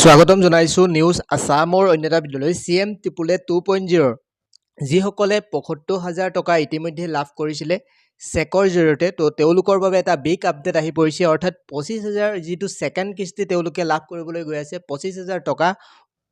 স্বাগতম জনাইছোঁ নিউজ আছামৰ অন্য এটা ভিডিঅ'লৈ CM ত্ৰিপুলে 2.0 যিসকলে ৭৫,০০০ টকা ইতিমধ্যে লাভ কৰিছিলে চেকৰ জৰিয়তে তো তেওঁলোকৰ বাবে এটা বিগ আপডেট আহি পৰিছে অৰ্থাৎ ২৫,০০০ যিটো ছেকেণ্ড কিস্তি তেওঁলোকে লাভ কৰিবলৈ গৈ আছে ২৫,০০০ টকা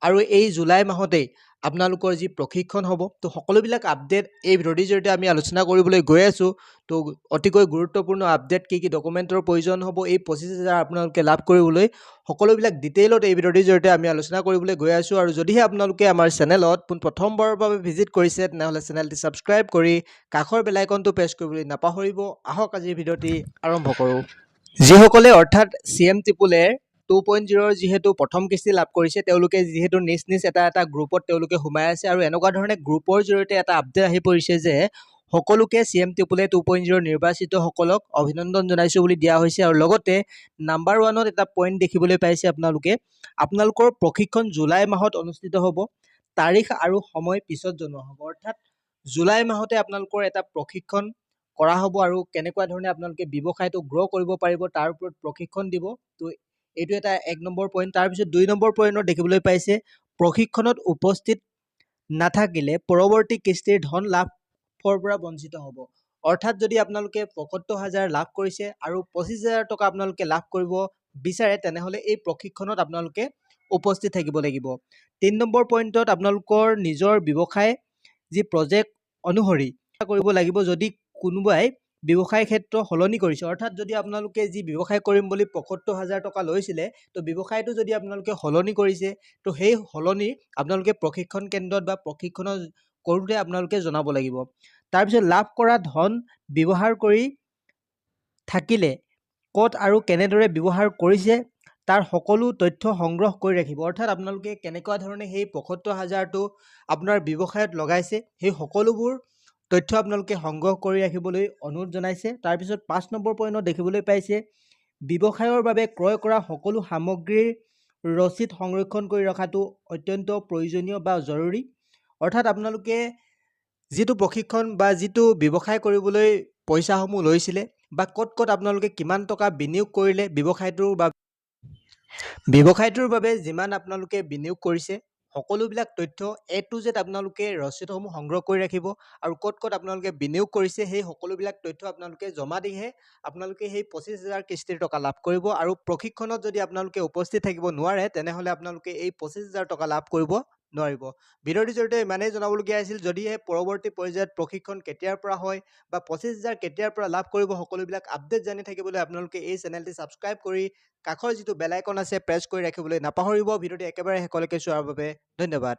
আৰু এই জুলাই মাহতেই আপোনালোকৰ যি প্ৰশিক্ষণ হ'ব তো সকলোবিলাক আপডেট এই ভিডিঅ'টিৰ জৰিয়তে আমি আলোচনা কৰিবলৈ গৈ আছোঁ তো অতিকৈ গুৰুত্বপূৰ্ণ আপডেট কি ডকুমেণ্টৰ প্ৰয়োজন হ'ব এই ২৫,০০০ আপোনালোকে লাভ কৰিবলৈ সকলোবিলাক ডিটেইলত এই ভিডিঅ'টিৰ জৰিয়তে আমি আলোচনা কৰিবলৈ গৈ আছোঁ আৰু যদিহে আপোনালোকে আমাৰ চেনেলত প্ৰথমবাৰৰ বাবে ভিজিট কৰিছে তেনেহ'লে চেনেলটি ছাবস্ক্ৰাইব কৰি কাষৰ বেল আইকনটো প্ৰেছ কৰিবলৈ নাপাহৰিব। আহক আজিৰ ভিডিঅ'টি আৰম্ভ কৰোঁ। যিসকলে অৰ্থাৎ CM ত্ৰিপুলে 2.0 যিহেতু প্ৰথম কিস্তি লাভ কৰিছে তেওঁলোকে যিহেতু নিজ এটা গ্ৰুপত তেওঁলোকে সোমাই আছে আৰু এনেকুৱা ধৰণে গ্ৰুপৰ জৰিয়তে এটা আপডেট আহি পৰিছে যে সকলোকে CM ত্ৰিপুলে 2.0 নিৰ্বাচিত সকলক অভিনন্দন জনাইছোঁ বুলি দিয়া হৈছে আৰু লগতে নাম্বাৰ 1ত এটা পইণ্ট দেখিবলৈ পাইছে আপোনালোকৰ প্ৰশিক্ষণ জুলাই মাহত অনুষ্ঠিত হ'ব তাৰিখ আৰু সময় পিছত জনোৱা হ'ব অৰ্থাৎ জুলাই মাহতে আপোনালোকৰ এটা প্ৰশিক্ষণ কৰা হ'ব আৰু কেনেকুৱা ধৰণে আপোনালোকে ব্যৱসায়টো গ্ৰ' কৰিব পাৰিব তাৰ ওপৰত প্ৰশিক্ষণ দিব তো এইটো এটা 1 নম্বৰ পইণ্ট। তাৰপিছত 2 নম্বৰ পইণ্টত দেখিবলৈ পাইছে প্ৰশিক্ষণত উপস্থিত নাথাকিলে পৰৱৰ্তী কিস্তিৰ ধন লাভৰ পৰা বঞ্চিত হ'ব অৰ্থাৎ যদি আপোনালোকে ৭৫,০০০ লাভ কৰিছে আৰু ২৫,০০০ টকা আপোনালোকে লাভ কৰিব বিচাৰে তেনেহ'লে এই প্ৰশিক্ষণত আপোনালোকে উপস্থিত থাকিব লাগিব। 3 নম্বৰ পইণ্টত আপোনালোকৰ নিজৰ ব্যৱসায় যি প্ৰজেক্ট অনুসৰি কৰিব লাগিব যদি কোনোবাই ব্যৱসায় ক্ষেত্ৰ সলনি কৰিছে অৰ্থাৎ যদি আপোনালোকে যি ব্যৱসায় কৰিম বুলি ৭৫,০০০ টকা লৈছিলে তো ব্যৱসায়টো যদি আপোনালোকে সলনি কৰিছে তো সেই সলনি আপোনালোকে প্ৰশিক্ষণ কেন্দ্ৰত বা প্ৰশিক্ষণৰ কৰোঁতে আপোনালোকে জনাব লাগিব। তাৰপিছত লাভ কৰা ধন ব্যৱহাৰ কৰি থাকিলে ক'ত আৰু কেনেদৰে ব্যৱহাৰ কৰিছে তাৰ সকলো তথ্য সংগ্ৰহ কৰি ৰাখিব অৰ্থাৎ আপোনালোকে কেনেকুৱা ধৰণে সেই ৭৫,০০০টো আপোনাৰ ব্যৱসায়ত লগাইছে সেই সকলোবোৰ তথ্য আপোনালোকে সংগ্ৰহ কৰি ৰাখিবলৈ অনুৰোধ জনাইছে। তাৰপিছত 5 নম্বৰ পইণ্টত দেখিবলৈ পাইছে ব্যৱসায়ৰ বাবে ক্ৰয় কৰা সকলো সামগ্ৰীৰ ৰচিদ সংৰক্ষণ কৰি ৰখাটো অত্যন্ত প্ৰয়োজনীয় বা জৰুৰী অৰ্থাৎ আপোনালোকে যিটো প্ৰশিক্ষণ বা যিটো ব্যৱসায় কৰিবলৈ পইচাসমূহ লৈছিলে বা ক'ত আপোনালোকে কিমান টকা বিনিয়োগ কৰিলে ব্যৱসায়টোৰ বাবে যিমান আপোনালোকে বিনিয়োগ কৰিছে সকলোবিলাক তথ্য A to Z আপোনালোকে ৰচিদসমূহ সংগ্ৰহ কৰি ৰাখিব আৰু ক'ত আপোনালোকে বিনিয়োগ কৰিছে সেই সকলোবিলাক তথ্য আপোনালোকে জমা দিহে আপোনালোকে সেই ২৫,০০০ কিস্তিৰ টকা লাভ কৰিব আৰু প্ৰশিক্ষণত যদি আপোনালোকে উপস্থিত থাকিব নোৱাৰে তেনেহ'লে আপোনালোকে এই ২৫,০০০ টকা লাভ কৰিব নোৱাৰিব। ভিডিঅ'টিৰ জৰিয়তে ইমানেই জনাবলগীয়া আছিল যদিহে পৰৱৰ্তী পৰ্যায়ত প্ৰশিক্ষণ কেতিয়াৰ পৰা হয় বা ২৫,০০০ কেতিয়াৰ পৰা লাভ কৰিব সকলোবিলাক আপডেট জানি থাকিবলৈ আপোনালোকে এই চেনেলটি ছাবস্ক্ৰাইব কৰি কাষৰ যিটো বেল আইকন আছে প্ৰেছ কৰি ৰাখিবলৈ নাপাহৰিব। ভিডিঅ'টি একেবাৰে শেষলৈকে চোৱাৰ বাবে ধন্যবাদ।